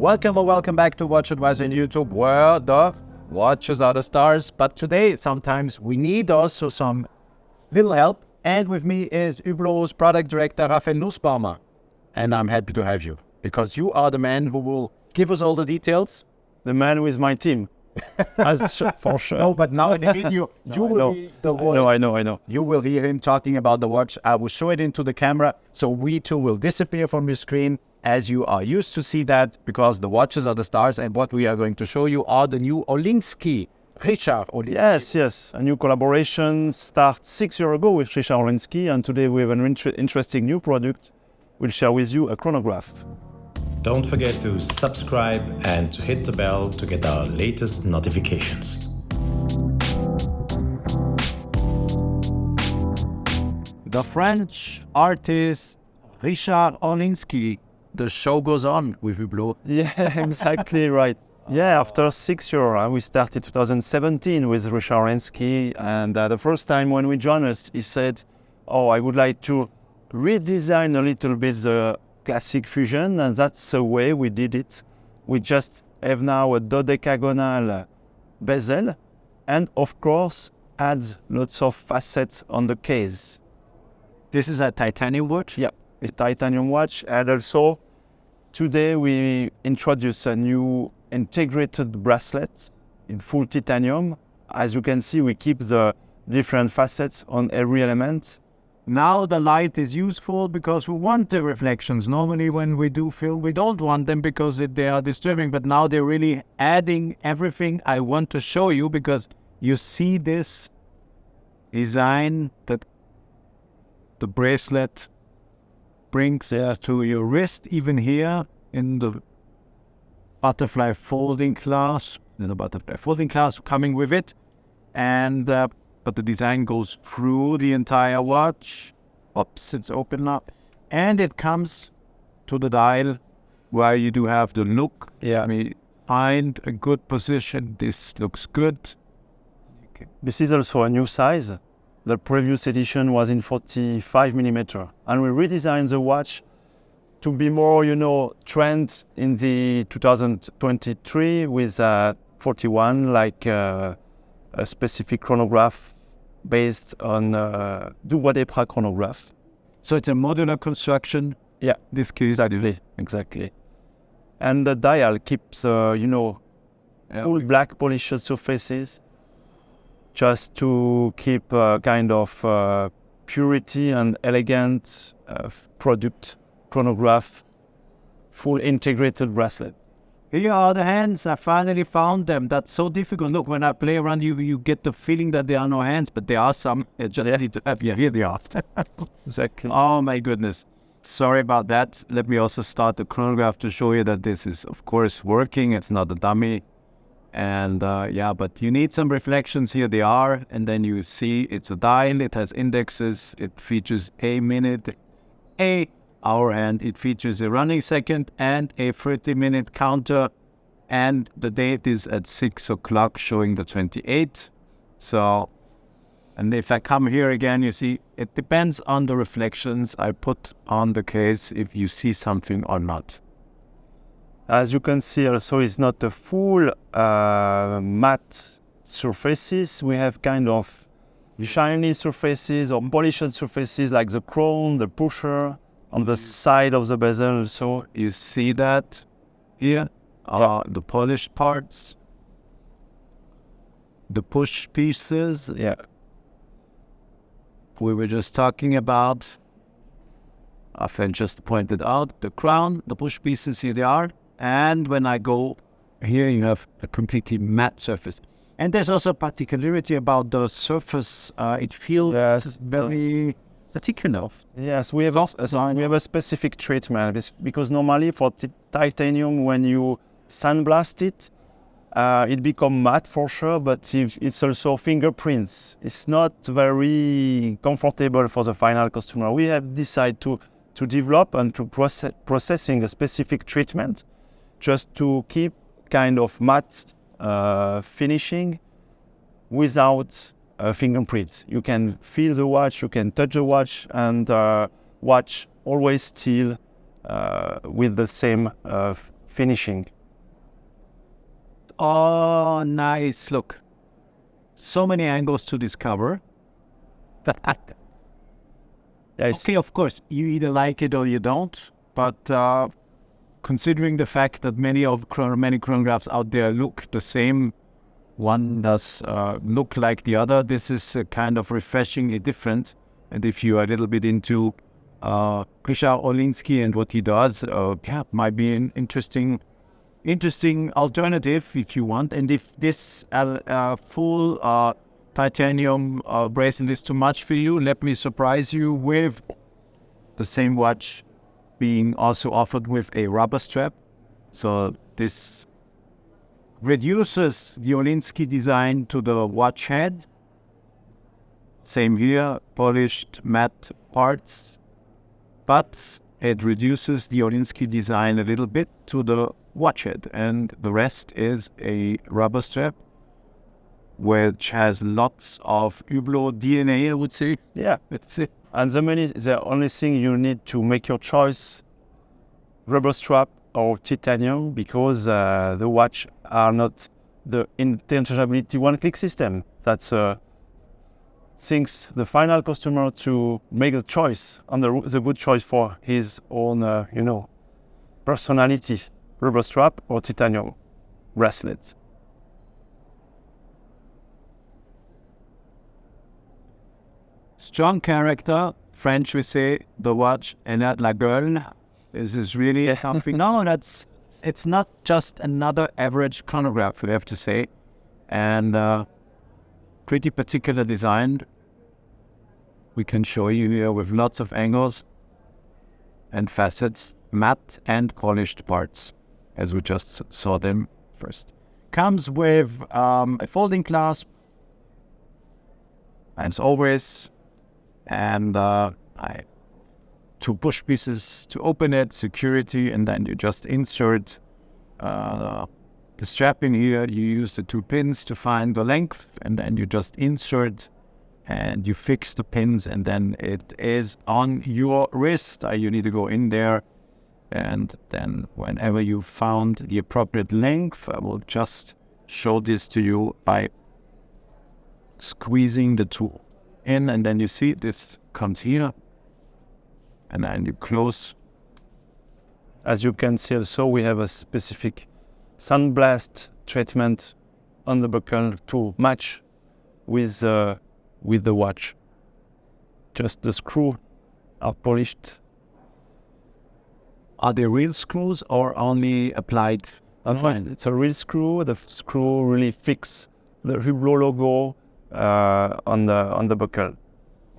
Welcome or welcome back to WatchAdvisor on YouTube, where the watches are the stars. But today, sometimes we need also some little help. And with me is Hublot's product director, Raphael Nussbaumer. And I'm happy to have you, because you are the man who will give us all the details. The man with my team. For sure. No, but now in the video, you will be the voice. I know. You will hear him talking about the watch. I will show it into the camera, so we too will disappear from your screen, as you are used to see that, because the watches are the stars, and what we are going to show you are the new Orlinski. Richard Orlinski. Yes. A new collaboration started 6 years ago with Richard Orlinski, and today we have an interesting new product. We'll share with you a chronograph. Don't forget to subscribe and to hit the bell to get our latest notifications. The French artist Richard Orlinski. The show goes on with Hublot. Yeah, exactly right. Yeah, after 6 years, we started 2017 with Richard Orlinski, and the first time when we joined us, he said, "Oh, I would like to redesign a little bit the Classic Fusion," and that's the way we did it. We just have now a dodecagonal bezel, and of course, add lots of facets on the case. This is a titanium watch? Yeah, it's a titanium watch, and also today we introduce a new integrated bracelet in full titanium. As you can see, we keep the different facets on every element. Now the light is useful because we want the reflections. Normally when we do film, we don't want them because they are disturbing, but now they're really adding everything I want to show you, because you see this design that the bracelet brings to your wrist, even here in the butterfly folding clasp, coming with it, and but the design goes through the entire watch. Oops, it's open up, and it comes to the dial where you do have the look. Yeah, I mean, find a good position. This looks good. Okay. This is also a new size. The previous edition was in 45mm, and we redesigned the watch to be more, trend in the 2023 with 41, like a specific chronograph based on dodecagonal chronograph. So it's a modular construction. Yeah, this case. Exactly. And the dial keeps, full black polished surfaces, just to keep a kind of purity and elegant product chronograph, full integrated bracelet. Here are the hands. I finally found them. That's so difficult. Look, when I play around, you get the feeling that there are no hands, but there are some. Here they are. Exactly. Oh my goodness. Sorry about that. Let me also start the chronograph to show you that this is, of course, working. It's not a dummy. And but you need some reflections. Here they are. And then you see it's a dial. It has indexes. It features a minute, a hour, and it features a running second and a 30-minute counter. And the date is at 6 o'clock, showing the 28th. So, and if I come here again, you see, it depends on the reflections I put on the case, if you see something or not. As you can see also, it's not a full matte surfaces. We have kind of shiny surfaces or polished surfaces like the crown, the pusher, on the side of the bezel. So you see that here are the polished parts, the push pieces. Yeah, we were just talking about. I've just pointed out the crown, the push pieces. Here they are. And when I go here, you have a completely matte surface. And there's also a particularity about the surface. It feels very particular. Yes, we have a specific treatment, because normally for titanium, when you sandblast it, it becomes matte for sure, but it's also fingerprints. It's not very comfortable for the final customer. We have decided to develop and to processing a specific treatment, just to keep kind of matte finishing without fingerprints. You can feel the watch, you can touch the watch, and watch always still with the same finishing. Oh, nice. Look. So many angles to discover. Yes. Okay, of course, you either like it or you don't. But considering the fact that many chronographs out there look the same, one does look like the other. This is kind of refreshingly different. And if you are a little bit into Richard Orlinski and what he does, might be an interesting alternative if you want. And if this full titanium bracelet is too much for you, let me surprise you with the same watch being also offered with a rubber strap. So this reduces the Orlinski design to the watch head. Same here, polished matte parts, but it reduces the Orlinski design a little bit to the watch head, and the rest is a rubber strap which has lots of Hublot DNA, I would say. Yeah. That's it. And the only thing you need to make your choice, rubber strap or titanium, because the watch are not the interchangeability one-click system. That's things the final customer to make the choice and the good choice for his own, personality, rubber strap or titanium bracelet. Strong character, French we say, the watch and not la gueule. This is really something. No, it's not just another average chronograph, we have to say. And pretty particular design. We can show you here with lots of angles and facets, matte and polished parts, as we just saw them first. Comes with a folding clasp, as always, and two push pieces to open it, security, and then you just insert the strap in here. You use the two pins to find the length, and then you just insert and you fix the pins, and then it is on your wrist. You need to go in there, and then whenever you found the appropriate length, I will just show this to you by squeezing the tool in, and then you see this comes here, and then you close. As you can see also, we have a specific sandblast treatment on the buckle to match with the watch. Just the screw are polished. Are they real screws or only applied? It's a real screw. The screw really fix the Hublot logo on the buckle.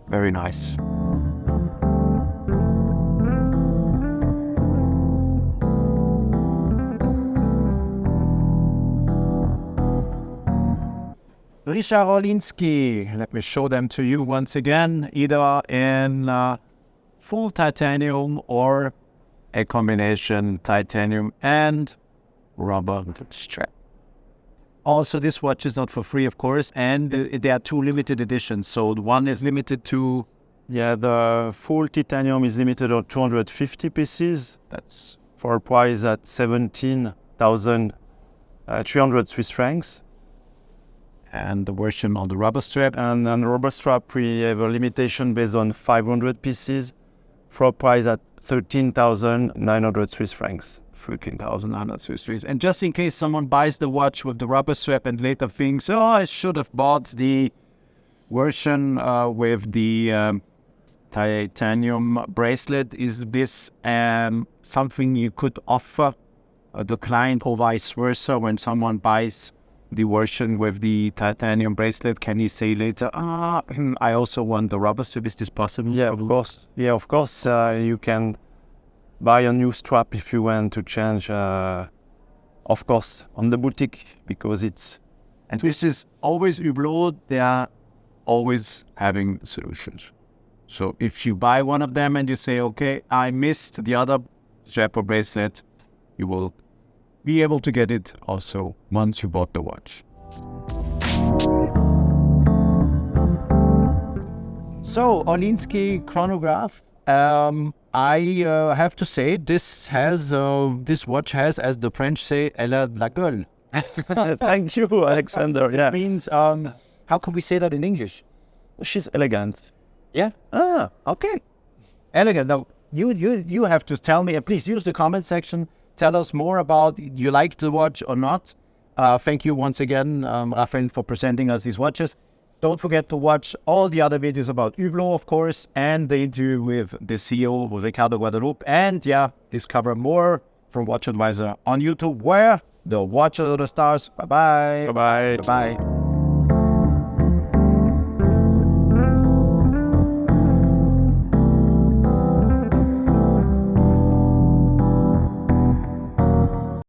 Very nice. Richard Orlinski, let me show them to you once again, either in full titanium or a combination titanium and rubber strap. Also, this watch is not for free, of course, and there are two limited editions. So one is limited to... Yeah, the full titanium is limited on 250 pieces. That's for a price at 17,300 Swiss francs. And the version on the rubber strap. And on the rubber strap, we have a limitation based on 500 pieces for a price at 13,900 Swiss francs. 13,900 Swiss francs. And just in case someone buys the watch with the rubber strap and later thinks, oh, I should have bought the version with the titanium bracelet, is this something you could offer the client or vice versa? When someone buys the version with the titanium bracelet, can he say later, I also want the rubber strap? Is this possible? Yeah, of course. Yeah, of course. You can buy a new strap if you want to change, of course, on the boutique, because it's... And this is always Hublot. They are always having solutions. So if you buy one of them and you say, okay, I missed the other strap or bracelet, you will be able to get it also once you bought the watch. So, Orlinski chronograph. I have to say, this watch has, as the French say, elle a de la gueule. Thank you, Alexander. Yeah, Means, how can we say that in English? she's elegant. Yeah. Ah, Okay. Elegant. Now, you have to tell me, and please use the comment section. Tell us more about you like the watch or not. Thank you once again, Raphael, for presenting us these watches. Don't forget to watch all the other videos about Hublot, of course, and the interview with the CEO, with Ricardo Guadalupe. And yeah, discover more from WatchAdvisor on YouTube, where the watches are the stars. Bye-bye. bye bye. Bye-bye.